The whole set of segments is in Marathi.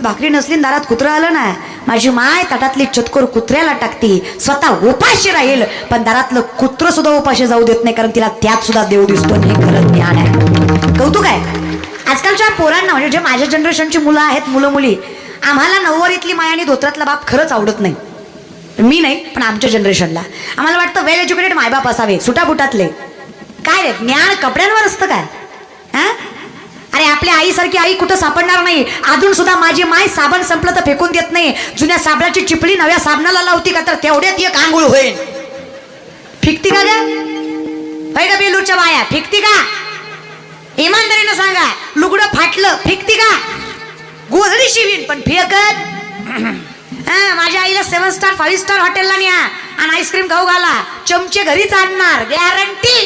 भाकरी नसली दारात कुत्रा आलं ना, माझी माय ताटातली चतकोर कुत्र्याला टाकती, स्वतः उपाशी राहील पण दारातलं कुत्र सुद्धा उपाशी जाऊ देत नाही, कारण तिला त्यात सुद्धा देव दिसतो. हे खरं ज्ञान आहे. कौतुक आहे. आजकालच्या पोरांना म्हणजे जे माझ्या जनरेशनची मुलं आहेत, मुलं मुली, आम्हाला नऊवारीतली माय आणि धोत्रातला बाप खरंच आवडत नाही. मी नाही पण आमच्या जनरेशनला आम्हाला वाटतं वेल एज्युकेटेड मायबाप असावे, सुटाबुटातले. काय रे ज्ञान कपड्यांवर असतं काय? हा, अरे आपल्या आईसारखी आई कुठं सापडणार नाही. अजून सुद्धा माझी माय साबण संपलं तर फेकून देत नाही. जुन्या साबणाची चिपळी नव्या साबणाला लावती का तर तेवढ्यात एक आंघोळ होईल. फिकती का ग? होय का बेलूरच्या बाया? फिकती का? इमानदारीनं सांगा. लुगडं फाटलं फिकती का? गोधडी शिवीन पण फेकत. माझ्या आईला 7 स्टार 5 स्टार हॉटेलला न्या आणि आईस्क्रीम खाऊ घाला, चमचे घरीच आणणार, guarantee.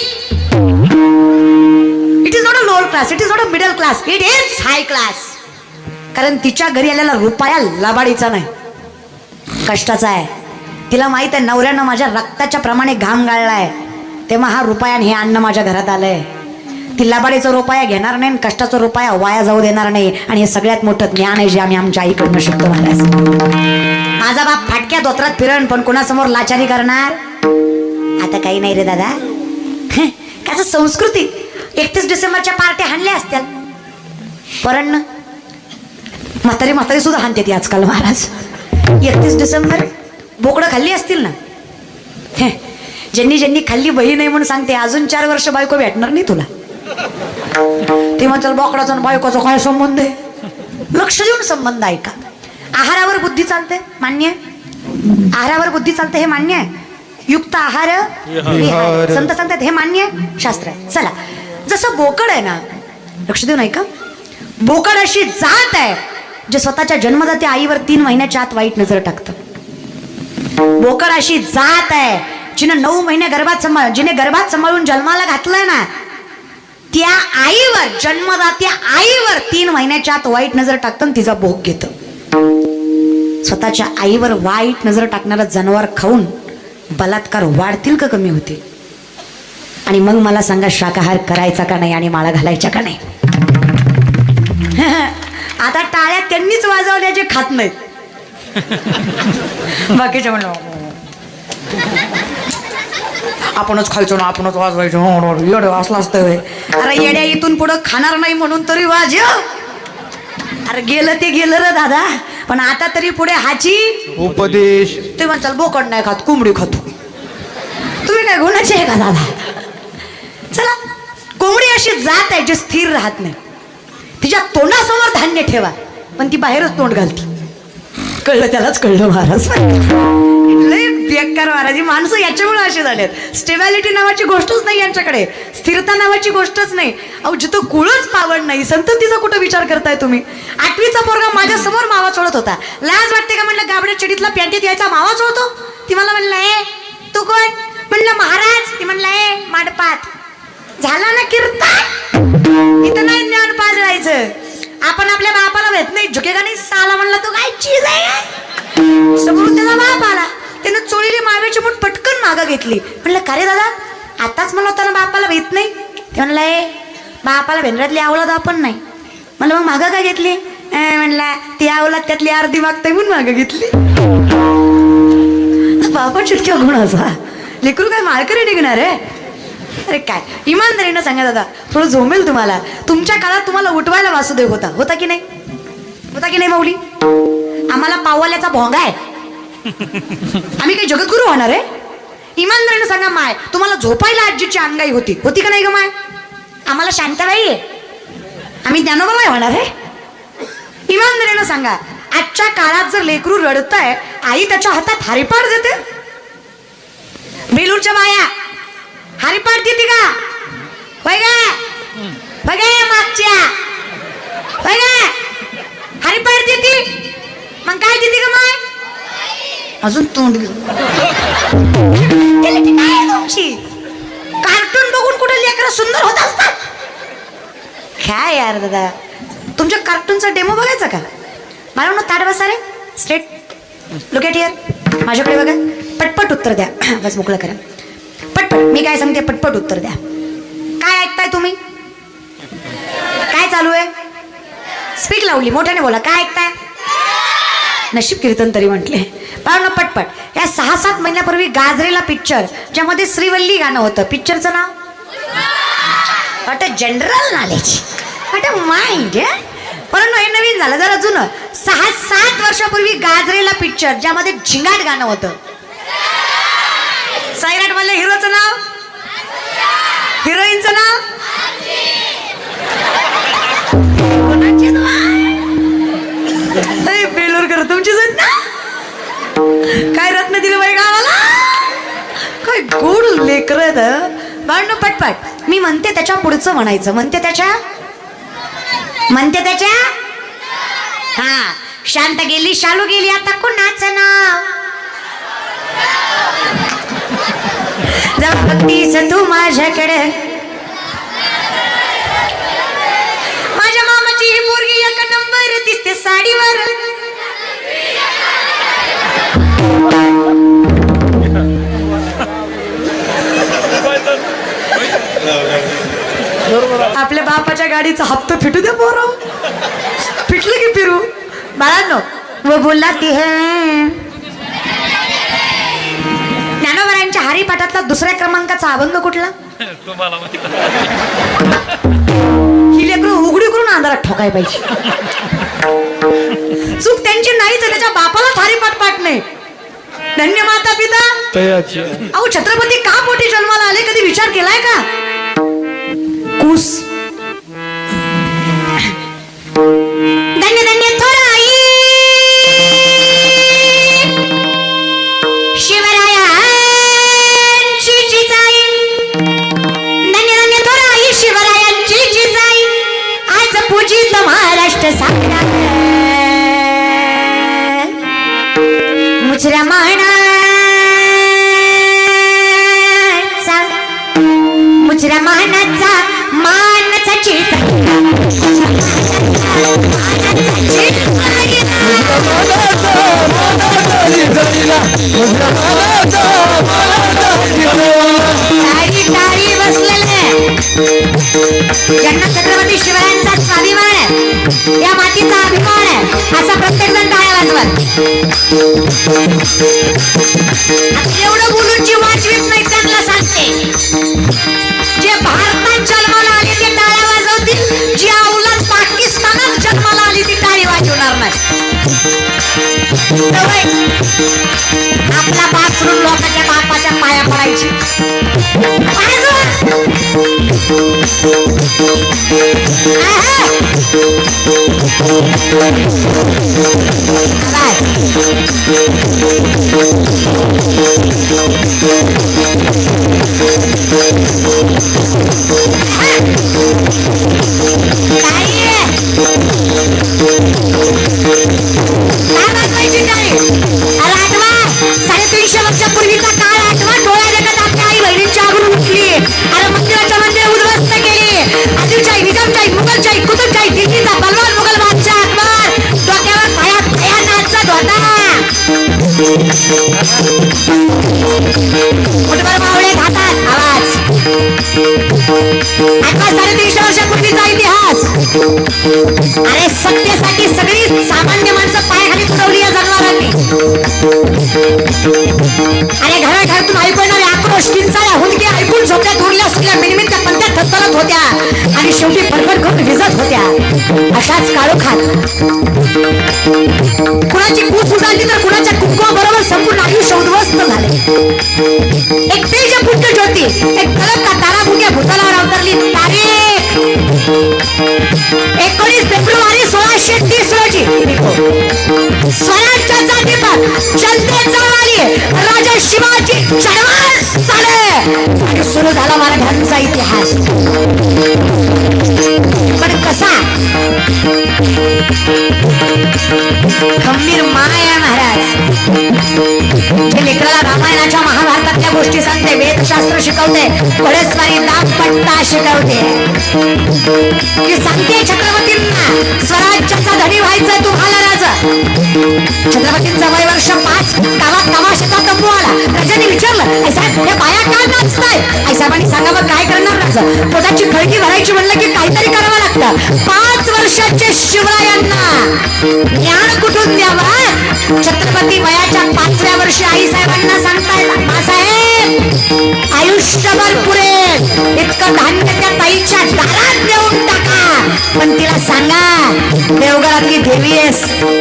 It is not a lower class, it is not a middle class, it is hi class. कारण तिच्या घरी आलेला रुपया लबाडीचा नाही, कष्टाचा आहे. तिला माहित आहे नवऱ्यानं माझ्या रक्ताच्या प्रमाणे घाम गाळलाय, तेव्हा हा रुपया हे अन्न माझ्या घरात आलंय. ती लबाडीचा रुपया घेणार नाही, कष्टाचा रुपया वाया जाऊ देणार नाही. आणि हे सगळ्यात मोठं ज्ञान आहे जे आम्ही आमच्या आईकडनं शिकतो. महाराज, माझा बाप फाटक्या धोत्रात फिरण पण कोणासमोर लाचारी करणार? आता काही नाही रे दादा. कसं संस्कृती 31 डिसेंबरच्या पार्ट्या हाणल्या असत्या परण म्हातारी म्हातारी सुद्धा हाणते ती आजकाल. महाराज 31 डिसेंबर बोकडं खाल्ली असतील ना. ज्यांनी ज्यांनी खाल्ली बही नाही म्हणून सांगते, अजून 4 वर्ष बायको भेटणार नाही तुला. ते म्हणतात बोकडाचा बायकोचा काय संबंध आहे? लक्ष देऊन संबंध आहे का? आहारावर बुद्धी चालते, मान्य. आहारावर बुद्धी चालते हे मान्य आहे. युक्त आहार विहार संत सांगतात हे मान्य आहे, शास्त्र आहे. चला, जसं बोकड आहे ना, लक्ष देऊन ऐका. बोकड अशी जात आहे जे स्वतःच्या जन्मदात्या आईवर 3 महिन्याच्या आत वाईट नजर टाकतं. बोकड अशी जात आहे जिने 9 महिने जिने गर्भात सांभाळून जन्माला घातलंय ना, त्या आईवर, जन्मदात्या आईवर 3 महिन्याच्या आत वाईट नजर टाकतं, तिचा भोग घेतं. स्वतःच्या आईवर वाईट नजर टाकणारं जनावर खाऊन बलात्कार वाढतील का कमी होतील? आणि मग मला सांगा, शाकाहार करायचा का नाही आणि माळा घालायचा का नाही? आता टाळ्या त्यांनीच वाजवल्या जे खात नाहीत. बाकीच्या म्हणलं आपणच खायचो ना, आपणच वाजवायचो, येडं असलं असतं. अरे येड्या, इथून पुढं खाणार नाही म्हणून तरी वाजव. अरे गेलं ते गेलं रे दादा, पण आता तरी पुढे हाची उपदेश. ते म्हणताल बोकड नाही खात, कोंबडी खातो. तुम्ही काय गुणाचे आहे का दादा? चला, कोंबडी अशी जात आहे जे स्थिर राहत नाही. तिच्या तोंडासमोर धान्य ठेवा पण ती बाहेरच तोंड घालती. कळलं? त्यालाच कळलं महाराज. लय बेकार महाराज. ही माणसं याच्यामुळे असे झालेत. स्टेबिलिटी नावाची गोष्टच नाही यांच्याकडे, स्थिरता नावाची गोष्टच नाही. अहो, जिथं कुळच पावड नाही, संततीचा कुठं विचार करताय तुम्ही? 8वीचा पोरगा माझ्या समोर मावा चोळत होता. लाज वाटते का म्हणलं? गाबड्या चडीतला पॅन्टीत यायचा मावा चोळतो. ती मला म्हणलं, ए तू कोण? म्हणलं महाराज. ती म्हणलं, ए माडपात झाला ना कीर्तन, इथं नाही ज्ञान पाजळायचं. आपण आपल्या बापाला भेट नाही, झुकेगा नाही साला. म्हणला तो काय चीज आहे? समोरून त्याचा बाप आला, त्यानं चोळीली माव्याची मूठ पटकन मागं घेतली. म्हणलं, का रे दादा, आताच म्हणलं होतं ना बापाला भेट नाही. ते म्हणलं, ए बापाला भेंडरातली आवलाद आपण नाही. म्हणलं, मग मागं काय घेतली? म्हणला, ती आवलाद त्यातली अर्धी मागताय म्हणून मागं घेतली. बापा चिटक्या गुणाचा लेकरू काय माळकरी निघणार आहे? अरे काय इमानदारीनं सांगा दादा, थोडं झोमेल तुम्हाला. तुमच्या काळात तुम्हाला उठवायला वासुदेव होता, होता की नाही? होता की नाही माऊली? आम्हाला पाववाल्याचा भोंगा आहे. आम्ही काही जगद्गुरू होणार आहे? इमानदारीनं सांगा माय, तुम्हाला झोपायला आजीची अंगाई होती, होती का नाही ग माय? आम्हाला शांताबाई आहे, आम्ही ज्ञानोबाई होणार आहे? इमानदारीनं सांगा, आजच्या काळात जर लेकरू रडतंय, आई त्याच्या हातात हरिपाठ देते. बेलूरच्या बाया हरिपाठ देते का? होय गा? होय गा मागच्या? होय गा? हरिपाठ देते? मग काय देते का माय? अजून तोंड तुमची कार्टून बघून कुठे लेकरं सुंदर होत असतात? काय यार दादा, तुमच्या कार्टूनचा डेमो बघायचा का? मला म्हणून ताट बसा रे, स्ट्रेट लुक ॲट हिअर, माझ्याकडे बघा, पटपट उत्तर द्या. बस मोकळं करा, पटपट. मी काय सांगते पटपट उत्तर द्या. काय ऐकताय तुम्ही? काय चालू आहे? स्पीक लावली, मोठ्याने बोला. काय ऐकताय? नशीब कीर्तन तरी म्हटले. पाहू ना पटपट. या 6-7 महिन्यापूर्वी गाजरेला पिक्चर, ज्यामध्ये श्रीवल्ली गाणं होतं. पिक्चरचं नाव अट जनरल नॉलेज, अट माइंड. परंतु हे नवीन झालं, जरा जुनं. 6-7 वर्षापूर्वी गाजरेला पिक्चर, ज्यामध्ये झिंगाट गाणं होतं. सैराट मधल्या हिरोचं नाव, हिरोईनचं नाव, बेलूरकर तुमचीच आहेत ना. काय रत्न दिलं बाई गावाला, काय गोड लेकर. बाळनो पटपट. मी म्हणते त्याच्या पुढचं म्हणायचं. म्हणते त्याच्या हा. शांत गेली शालू गेली, आता कुणाचं नाव. जर बघतीस तू माझ्याकडे, माझ्या मामाची ही पोरगी एक नंबर दिसते साडीवर. आपल्या बापाच्या गाडीचा हप्ता फिटू दे पोरं, फिटलं की फिरू. बाळांनो, वो बोलला ती है. ज्ञानोबरांच्या हरिपाठातला 2ऱ्या क्रमांकाचा अभंग कुठला? ही लेकरं उघडी करून अंधारात ठोकाय पाहिजे. चूक त्यांची नाहीच, त्याच्या बापालाच हरिपाठ पाठ नाही. धन्य माता पिता. अहो छत्रपती का पोटी जन्माला आले, कधी विचार केलाय का? कुस धन्य धन्य थोराई शिवरायांची जिजाई. धन्य धन्य थोराई शिवरायांची जिजाई. आज पूजित महाराष्ट्र सागरा. मुजरा मानाचा, मुजरा मानाचा, मानाचा चिता. ज्यांना छत्रपती शिवरायांचा स्वाभिमान आहे, या मातीचा अभिमान आहे, असा प्रत्येक जण टाळ्या वाजवत. एवढं बोलून जी वाजवीत नाही त्यांना सांगते, जे भारतात जन्माला आले ते टाळ्या वाजवतील, जी औलाद पाकिस्तानात जन्माला आली ती टाळी वाजवणार नाही. आपला बाप सोडून लोकांच्या बापाच्या पाया पडायची. वर्षापूर्वीचा काळ आठवा. डोळ्या देखत आपल्या आई बहिणींच्या आगरून उठली. अरे मंदिराच्या मंदिर उद्ध्वस्त केली. आदिलशाही, निजामशाही, मुघलशाही, कुतुबशाही, दिल्लीचा बलवान मुघल बादशाह अकबर. डोक्यावर पायात भयानाचा धोता. मुठभर मावळे खातात आवाज. आता 350 वर्षापूर्वीचा इतिहास. अरे सत्तेसाठी सगळी सामान्य माणसं पायाखाली तुडवली या जनावरांनी. अरे घराघरातून ऐकू येणारे आक्रोश, किंचाळ्या, हुंदके ऐकून झोपड्यात उरल्या सुरल्या मिनिमित्त पंथ्यात थरथरत होत्या आणि शेवटी फडफड करून विजत होत्या. अशाच काळोखात कुणाची पूस उजाळली तर कुणाच्या कुंकवाबरोबर संपूर्ण आयुष्य उद्ध्वस्त झाले. एक तेज पुंज ज्योती, एक तलक का तारा भुक्या भूतालावर अवतरली. तारीख 19 फेब्रुवारी 1630 रोजी स्वराज्याचा दीपक जनतेचा वाली राजा शिवाजी जन्मास झाले आणि सुरू झाला मराठ्यांचा इतिहास. पण कसा? खंबीर माया महाराज जे लेकराला रामायणाच्या महाभारतातल्या गोष्टी सांगते, वेदशास्त्र शिकवते, घोडेस्वारी, दाबपट्टा शिकवते, की सांगते छत्रपतींना स्वराज्याचा धनी व्हायचं तुम्हाला राजा. छत्रपतींचा वय वर्ष 5. गावात तमाशाचा तंबू आला. राजाने विचारलं, आई साहेब हे बाया का नाचताय? आई साहेबांनी सांगावं काय करणार राजा, पोटाची खळगी भरायची म्हणलं की काहीतरी करावं लागतं. 5 वर्षाचे शिवरायांना ज्ञान कुठून द्यावा,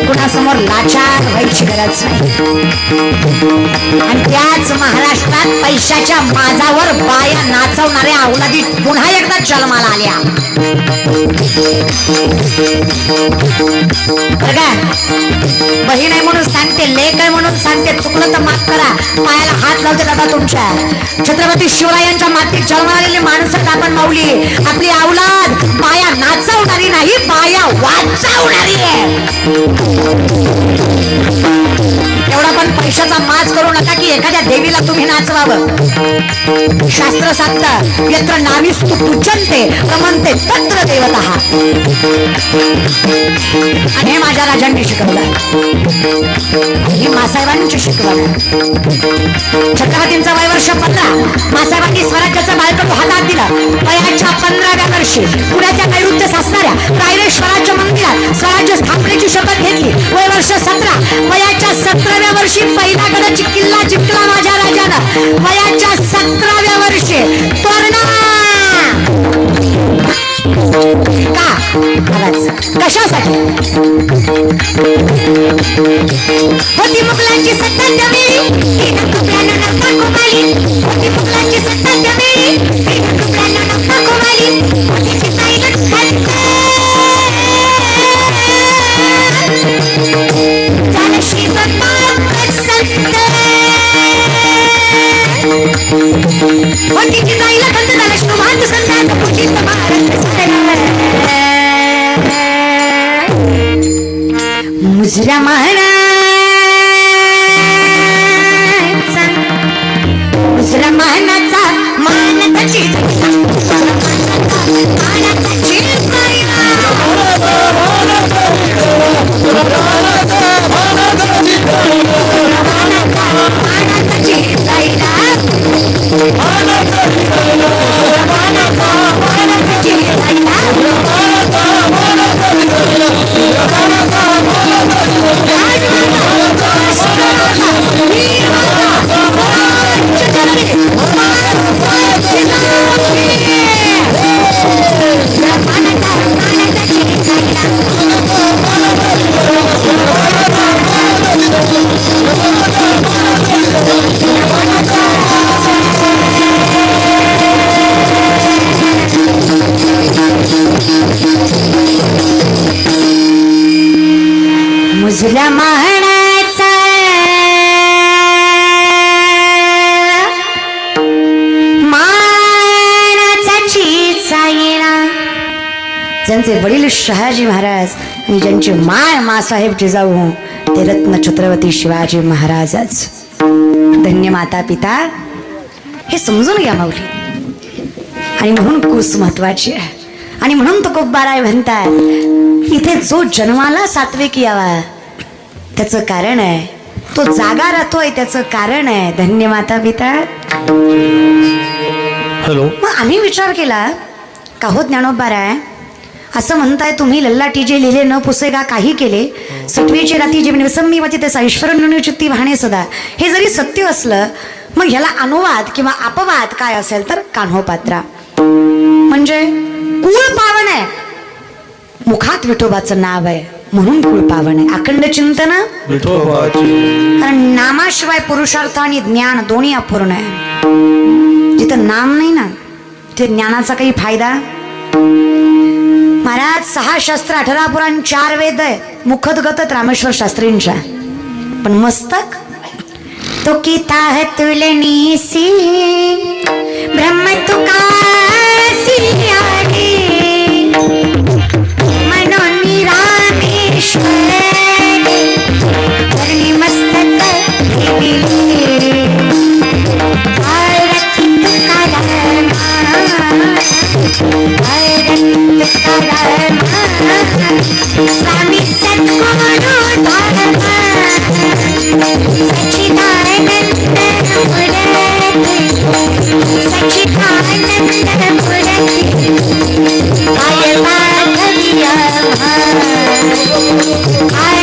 कुणासमोर लाचार व्हायची गरज नाही. आणि त्याच महाराष्ट्रात पैशाच्या माझावर बाया नाचवणाऱ्या अवलादी पुन्हा एकदा जन्माला आल्या. बहीण आहे म्हणून सांगते, लेक आहे म्हणून सांगते, चुकलं तर माफ करा, पायाला हात लावते दादा तुमच्या. छत्रपती शिवरायांच्या मातीत जन्माला आलेली माणसं आपण माऊली, आपली अवलाद बाया नाचवणारी नाही, बाया वाचवणारी आहे. एवढा पण पैशाचा माज करू नका की एखाद्या देवीला तुम्ही नाचवावं. शास्त्र सांगतं, यत्र नाविस्तु पूजन्ते रमन्ते तत्र देवतः. आणि हे माझ्या राजांनी शिकवलं, ही मासाहेबांची शिकवण. छत्रपतींचं वय वर्ष 15. मासाहेबांनी स्वराज्याचं बाळकडू हातात दिलं. वयाच्या 15व्या वर्षी पुण्याच्या नैऋत्य सासणाऱ्या रायरेश्वराच्या मंदिरात स्वराज्य स्थापनेची शपथ घेतली. वय वर्ष 17. वयाच्या 17व्या वर्षी पहिला गडाची किल्ला जिंकला माझ्या राजानं. वयाच्या 17व्या वर्षी तोरणा का कशासाठी होती मुघलांची सत्ता त्यावेळी, होती मुघलांची सत्ता त्यावेळी, झालं श्रीमंत संत होती जाईला खंड झाला श्रीमंत संतांचं पूजित मुजरा महाराज मुजरा मानाचा मानाची मुजरा मानाचा मानाचा चीचाईना. ज्यांचे वडील शहाजी महाराज आणि ज्यांची माय मासाहेब जिजाऊ ते रत्न छत्रपती शिवाजी महाराजच. धन्य माता पिता, हे समजून घ्या माऊली. आणि म्हणून कूस महत्वाची आहे. आणि म्हणून तो कोब्बाराय म्हणतात, इथे जो जन्माला सात्विक यावा त्याचं कारण आहे, तो जागा राहतोय त्याचं कारण आहे. धन्य माता पिता. हॅलो. मग आम्ही विचार केला का हो ज्ञानोबाराय, असं म्हणताय तुम्ही लल्लाटी जे लिहिले न पुसेगा काही केले, सटवीचे राती जीवन विसम्मी वाची त्याचा ईश्वरनुनी चित्ती वाहणे सदा. हे जरी सत्य असलं, मग ह्याला अनुवाद किंवा अपवाद काय असेल तर कान्होपात्रा म्हणजे कुळ पावन आहे. मुखात विठोबाचं नाव आहे म्हणून कुळ पावन आहे. अखंड चिंतन कारण नामाशिवाय पुरुषार्थ आणि ज्ञान दोन्ही अपूर्ण आहे. जिथं नाम नाही ना तिथे ज्ञानाचा काही फायदा. महाराज 6 शस्त्र 18 पुराण 4 वेद आहे मुखत गतत रामेश्वर शास्त्रींच्या, पण मस्तक तो किता है तुलनीसी ब्रह्म तुकासी आगे मनोनी रामेश्वर धरणी मस्तक स्वामी सद्गुरु धर्म सच्चिदानंद मूर्ति सच्चिदानंद मूर्ति आय माधविया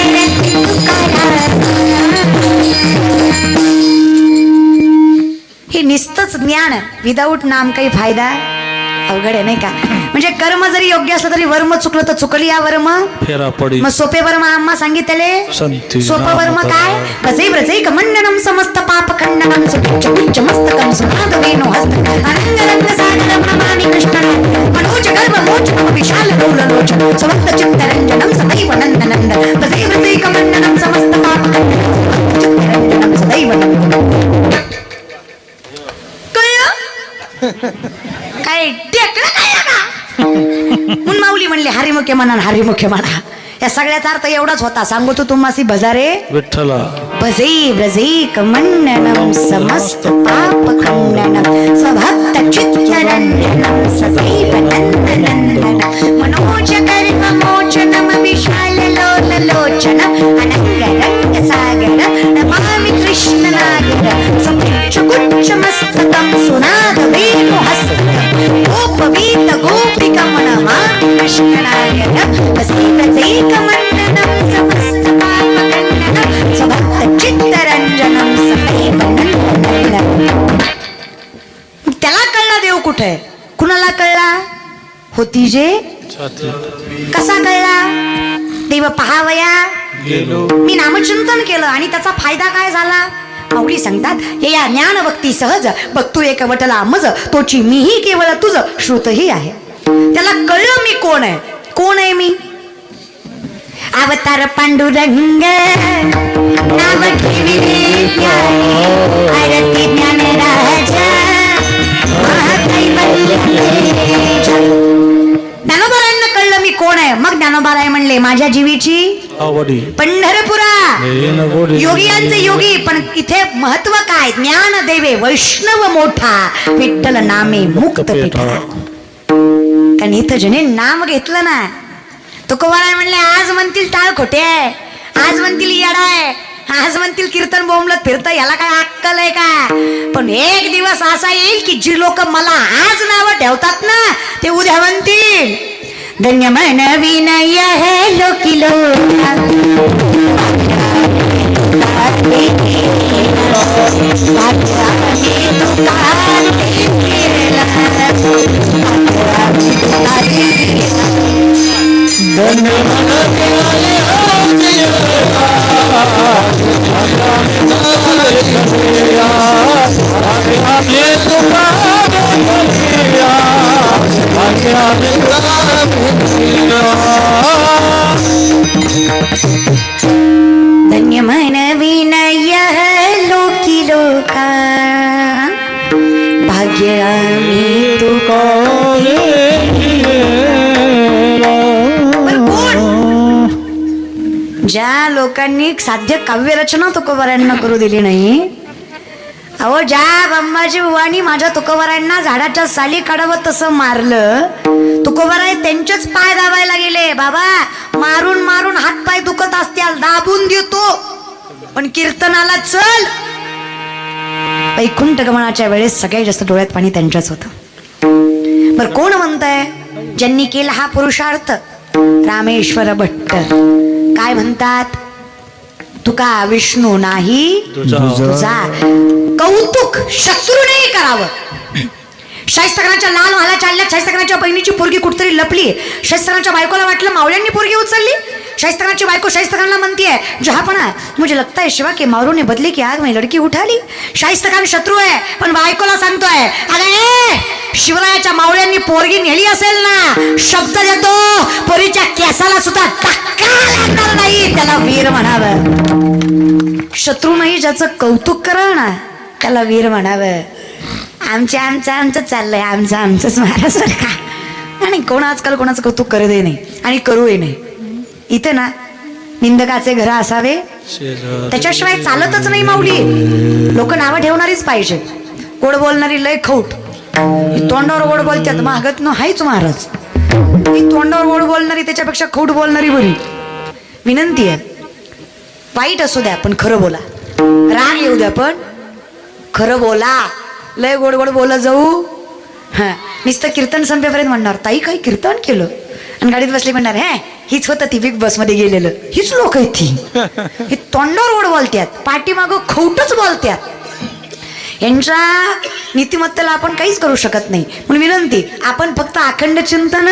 आरती तुकाराम. हे निस्तच ज्ञान विदाऊट नाम काही फायदा अवघड आहे नाही का? म्हणजे कर्म जरी योग्य असलं तरी वर्म चुकलं तर चुकली या वर्म फेरा पडी मग सोपे वर्म आम्हा सांगितले. सोपं वर्म काय? भजे व्रजे कमंडनम समस्त पाप खंडनम सुच्च कुच्च मस्तकम सुनाद वेणु हस्त अनंग रंग सागरम नमामि कृष्णं मनोज कर्म मोचनम विशाल गौरलोचन समस्त चित्त रंजनम सदैव नंदनंद भजे व्रजे कमंडनम समस्त पाप खंडनम चित्त रंजनम सदैव नंदनंद. काय टेकलं काय का म्हणून माऊली म्हणले हरिमुखे म्हणा हरिमुखे म्हणा. या सगळ्याचा अर्थ एवढाच होता. सांगू तू तुम्हासी भजारे विठ्ठला भजे व्रजे कमंडनम समस्त पाप खंडनम स्वभक्त चित्तरंजनम सदैव नंदनंदन मनोज कर्म मोचनम विशाल लोचनम अनंग रंग सागर नमामि कृष्ण नागर समुच्च कुच्च मस्तकम सुनाद वेणु हस्त गोपवीत गोपिका नमामि कृष्ण नागर भजे व्रजे कमंडनम समस्त पाप खंडनम स्वभक्त चित्तरंजनम सदैव नंदनंदन. त्याला कळला देव कुठे? कुणाला कळला? होती जे कसा कळला? देव पहावया मी नामचिंतन केलं आणि त्याचा फायदा काय झाला? माऊली सांगतात हे या ज्ञान भक्ती सहज बघतू एक वटला मज तोची मीही केवळ तुझ श्रुतही आहे. त्याला कळलं मी कोण आहे. कोण आहे मी? अवतार पांडुरंग नाव ठेविले आरती ज्ञान राजा ज्ञानोबारायांना कळलं मी कोण आहे. मग ज्ञानोबाराय म्हणले माझ्या जीवीची आवडी पंढरपुरा योगियांचे योगी. पण इथे महत्व काय? ज्ञान देवे वैष्णव मोठा विठ्ठल नामे मुक्त पिठा. कारण इथं जने नाम घेतलं ना तुकोबाराय म्हणले आज म्हणतील टाळ खोटे आहे, आज म्हणतील येडा आहे, आज म्हणतील कीर्तन बोंबलत फिरतं, याला काय अक्कल आहे का? पण एक दिवस असा येईल की जी लोक मला आज नाव ठेवतात ना ते उद्या म्हणतील धन्य मन विनय है लोकी धन्य मन विनय लोकी लोका भाग्य आम्ही तुका. ज्या लोकांनी साध्य काव्यरचना तुकोबारायांना करू दिली नाही, अहो ज्या ब्रह्माजी बुवानी माझ्या तुकोबारायांना झाडाच्या साली काढावं तसं मारलं, तुकोबाराय त्यांचेच पाय दाबायला गेले. बाबा मारून मारून हात पाय दुखत असतील दाबून देतो पण कीर्तनाला चल. वैकुंठ गमनाच्या वेळेस सगळ्यात जास्त डोळ्यात पाणी त्यांच्याच होतं. बर कोण म्हणताय? ज्यांनी केला हा पुरुषार्थ रामेश्वर भट्ट. काय म्हणतात? तुका विष्णू नाही तुझा कौतुक शत्रूनेही करावं. शाहिस्तखानाच्या लाल महाला चालल्या, शाहिस्तखानाच्या बहिणीची पोरगी कुठतरी लपली. शाहिस्तखानाच्या बायकोला वाटलं मावळ्यांनी पोरगी उचलली. शाहिस्तखानाची बायको शाहिस्तखानला म्हणतीये जहापना मुझे लगता है शिवा के मावरू ने बदले की आग में लड़की उठा ली. शाहिस्तखान शत्रू आहे पण बायकोला सांगतोय अरे शिवरायाच्या मावळ्यांनी पोरगी नेली असेल ना, शब्द देतो पोरीच्या केसाला सुद्धा धक्का लागणार नाही, त्याला वीर म्हणावं. शत्रू नाही ज्याचं कौतुक करा ना त्याला वीर म्हणावं. आमचं चाललंय, आमचंच महाराज का. आणि कोण आजकाल कोणाचं कौतुक करतही नाही आणि करूही नाही. इथे ना निंदकाचे घर असावे त्याच्याशिवाय चालतच नाही माऊली. लोक नावं ठेवणारीच पाहिजे. गोड बोलणारी लय खौट, तोंडावर गोड बोलतात मागत न हायच महाराज. ती तोंडावर गोड बोलणारी त्याच्यापेक्षा खौट बोलणारी बरी. विनंती आहे वाईट असू द्या पण खरं बोला, राग येऊ द्या पण खरं बोला. लय गोड गोड बोला जाऊ हा नुसतं कीर्तन संपेपर्यंत म्हणणार ताई काही कीर्तन केलं आणि गाडीत बसली म्हणणार हे हीच होतं ती बिग बस मध्ये गेलेलं, हीच लोक आहेत ती. हे तोंडावर गोड बोलतात पाठीमागं खौटच बोलतात. यांच्या नीतिमत्तेला आपण काहीच करू शकत नाही. म्हणून विनंती, आपण फक्त अखंड चिंतन.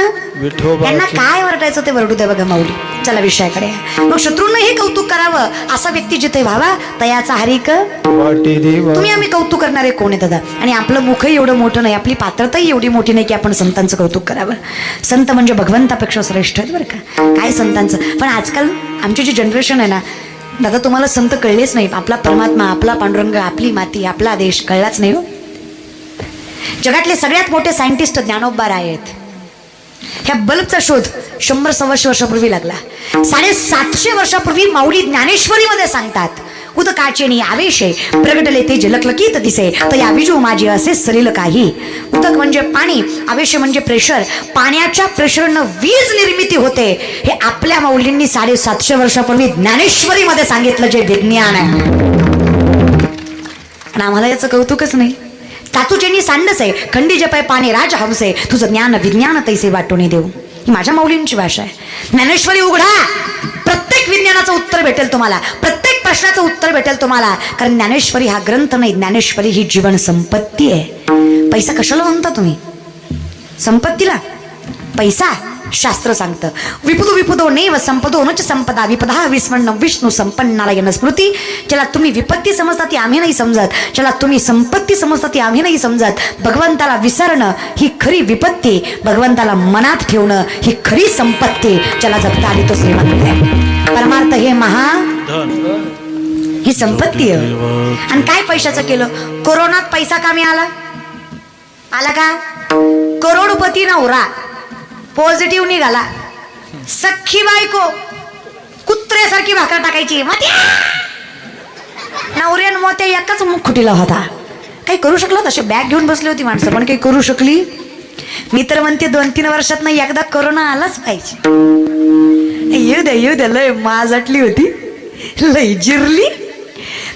यांना काय वरटायचं ते वरटू दे बघा माऊली. चला विषयाकडे. मग शत्रूंना हे कौतुक करावं असा व्यक्ती जिथे व्हावा तयाचा हरिक. तुम्ही आम्ही कौतुक करणारे कोण आहे दादा? आणि आपलं मुखही एवढं मोठं नाही, आपली पात्रताही एवढी मोठी नाही की आपण संतांचं कौतुक करावं. संत म्हणजे भगवंतापेक्षा श्रेष्ठ आहेत बरं का. काय संतांचं. पण आजकाल आमची जी जनरेशन आहे ना दादा, तुम्हाला संत कळलेच नाही. आपला परमात्मा, आपला पांडुरंग, आपली माती, आपला देश कळलाच नाही हो. जगातले सगळ्यात मोठे सायंटिस्ट ज्ञानोबा राय आहेत. ह्या बल्बचा शोध 100-125 वर्षापूर्वी लागला. 750 वर्षापूर्वी माऊली ज्ञानेश्वरी मध्ये सांगतात, उदकाचे नि आवेशे प्रगटले ते झलकलकीत दिसे तया विजू माझे असे सरील काही. उदक म्हणजे पाणी, आवेश म्हणजे प्रेशर. पाण्याच्या प्रेशरनं वीज निर्मिती होते. हे आपल्या माऊलींनी 750 वर्षापूर्वी ज्ञानेश्वरी मध्ये सांगितलं, जे विज्ञान आहे. आणि आम्हाला याचं कौतुकच नाही. तातुचेनी सांडस आहे खंडी जपय पाणी राज हंसे तुझं ज्ञान विज्ञान तैसे वाटून देऊ. ही माझ्या माऊलींची भाषा आहे. ज्ञानेश्वरी उघडा, प्रत्येक विज्ञानाचं उत्तर भेटेल तुम्हाला, प्रत्येक प्रश्नाचं उत्तर भेटेल तुम्हाला. कारण ज्ञानेश्वरी हा ग्रंथ नाही, ज्ञानेश्वरी ही जीवन संपत्ती आहे. पैसा कशाला म्हणता तुम्ही? संपत्तीला पैसा शास्त्र सांगतं. विपुदो नेव संपदो नच संपदा विपदा विस्मरण विष्णू संपन्नारायण स्मृती. ज्याला तुम्ही विपत्ती समजता ती आम्ही नाही समजत, ज्याला तुम्ही संपत्ती समजता ती आम्ही नाही समजत. भगवंताला विसरणं ही खरी विपत्ती, भगवंताला मनात ठेवणं ही खरी संपत्ती. ज्याला जगता आली तो श्रीमंत आहे. परमार्थ हे महा ही संपत्ती आहे. आणि काय पैशाचं केलं? कोरोनात पैसा कामी आला का? करोडपती नवरा पॉझिटिव्ह निघाला, सख्खी बायको कुत्र्यासारखी भाकर टाकायची, नवऱ्यान मोत्या एकाच मुखुटीला होता. काही करू शकला? तसे बॅग घेऊन बसली होती माणसं, पण काही करू शकली? मी तर म्हणते 2-3 वर्षात नाही एकदा कोरोना आलाच पाहिजे. येऊ द्या लय माजटली होती, लय जिरली.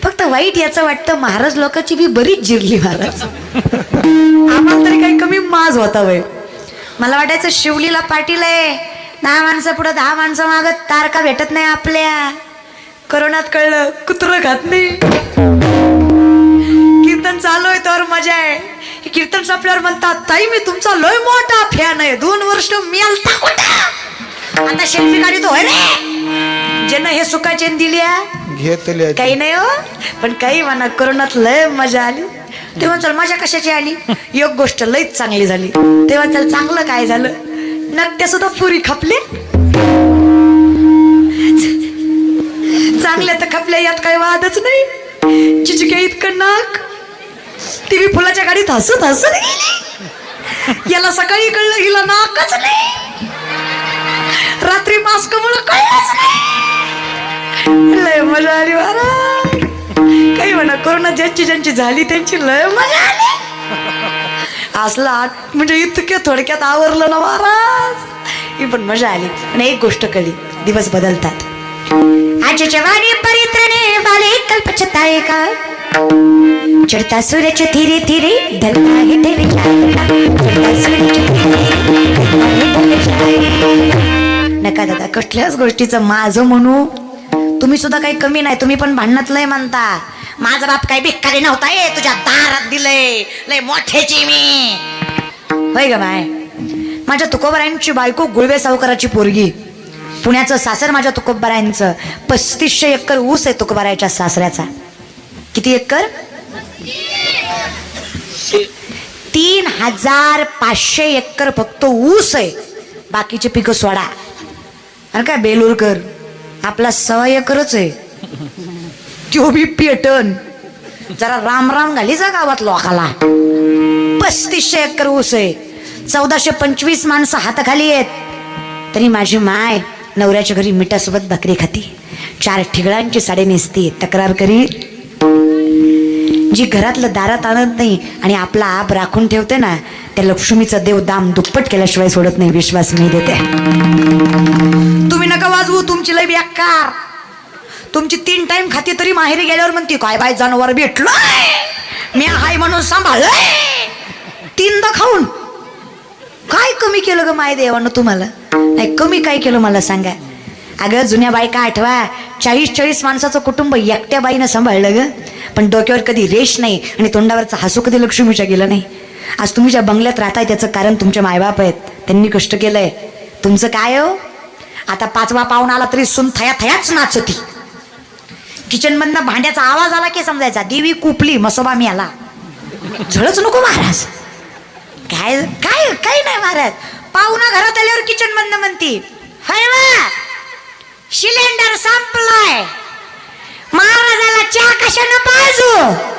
फक्त वाईट याचं वाटतं महाराज लोकांची बी बरीच जिरली महाराज. आम्हाला तरी काही कमी माज होता वय. मला वाटायचं शिवलीला पाटील आहे, 10 माणसं पुढं 10 माणसं मागत तारका भेटत नाही आपल्या. कोरोनात कळलं कुत्रं खात नाही. कीर्तन चालू आहे तर मजा आहे. हे कीर्तन संपल्यावर म्हणतात, ताई मी तुमचा लय मोठा फॅन आहे, 2 वर्ष मी आलता कुठं. आता शेल्फी काढी तो रे, ज्यानं हे सुखाचे दिली घेतले काही नाही हो. पण काही म्हणा, कोरोनात लय मजा आली. तेव्हा चल मजा कशाची आली? एक गोष्ट लईच चांगली झाली. तेव्हा चल चांगलं काय झालं? नकट्या सुद्धा पुरी खपले. चांगल्या तर खपल्या, यात काही वादच नाही. चिचक्या इतकं नाक, ती बी फुलाच्या गाडीत हसत याला सकाळी कळलं हिला नाकच नाही, रात्री मास्क मुळे कळलंच नाही. लय मजा आली महाराज. काही म्हणा, कोरोना ज्यांची झाली त्यांची लय मजा आली. असला म्हणजे इतक्या थोडक्यात आवरलं ना महाराज, ही पण मजा आली. आणि एक गोष्ट कळली, दिवस बदलतात. आज जवानी परित्रणे वाले कल्पचताए का चढ़ता सूरज धीरे धीरे ढलता है ढल नका दादा, कसल्याच गोष्टीचं माझं म्हणू. तुम्ही सुद्धा काही कमी नाही, तुम्ही पण भांडणात लय म्हणता. माझा बाप काही भिकारी नव्हता, ये तुझ्या दारात दिलंय, लय मोठ्याची मी होय ग बाय. माझ्या तुकोबरायांची बायको गुळवे सावकाराची पोरगी, पुण्याचं सासर माझ्या तुकोबरायांचं. 3500 एकर ऊस आहे तुकोबरायाच्या सासऱ्याचा. किती एकर? 3500 एकर फक्त ऊस आहे. बाकीचे पिकं सोडा. आणि काय बेलूरकर आपला 1.25 एकरच आहे, तो बी पेटन. जरा राम राम घाली जा गावात लोकाला. 3500 एकर ऊस आहे, 1425 माणसं हाताखाली आहेत. तरी माझी माय नवऱ्याच्या घरी मिठासोबत भाकरी खाती, 4 ठिगळांची साडी नेसती, तक्रार करी. जी घरातलं दारात आणत नाही आणि आपला आप राखून ठेवते ना, त्या लक्ष्मीचं देव दाम दुप्पट केल्याशिवाय सोडत नाही, विश्वास मी देते. तुम्ही नका वाजवू, तुमची लय बेकार. तुमची 3 टाइम खाती तरी माहेरी गेल्यावर म्हणते, काय बाय जनावर भेटलोय मी हाय म्हणून सांभाळलंय. 3दा खाऊन काय कमी केलं ग माय देवानं तुम्हाला? नाही कमी काय केलं मला सांगा. अगं जुन्या बायका आठवा, 40-40 माणसाचं कुटुंब एकट्या बाईनं सांभाळलं ग. पण डोक्यावर कधी रेश नाही आणि तोंडावरचं हसू कधी लक्ष्मीच्या गेलं नाही. आज तुम्ही ज्या बंगल्यात राहताय त्याचं कारण तुमचे मायबाप आहेत, त्यांनी कष्ट केलंय. तुमचं काय हो, आता 5वा पाहुणा आला तरी सून थया थयाच नाचती. किचन मधनं भांड्याचा आवाज आला की समजायचा देवी कुपली मसोबा मी आला. झळच नको महाराज. काय काय काही नाही महाराज. पाहुणा घरात आल्यावर किचन मधनं म्हणती हाय वा सिलेंडर संपलाय, महाराजाला चहा कशानं पाहिजे.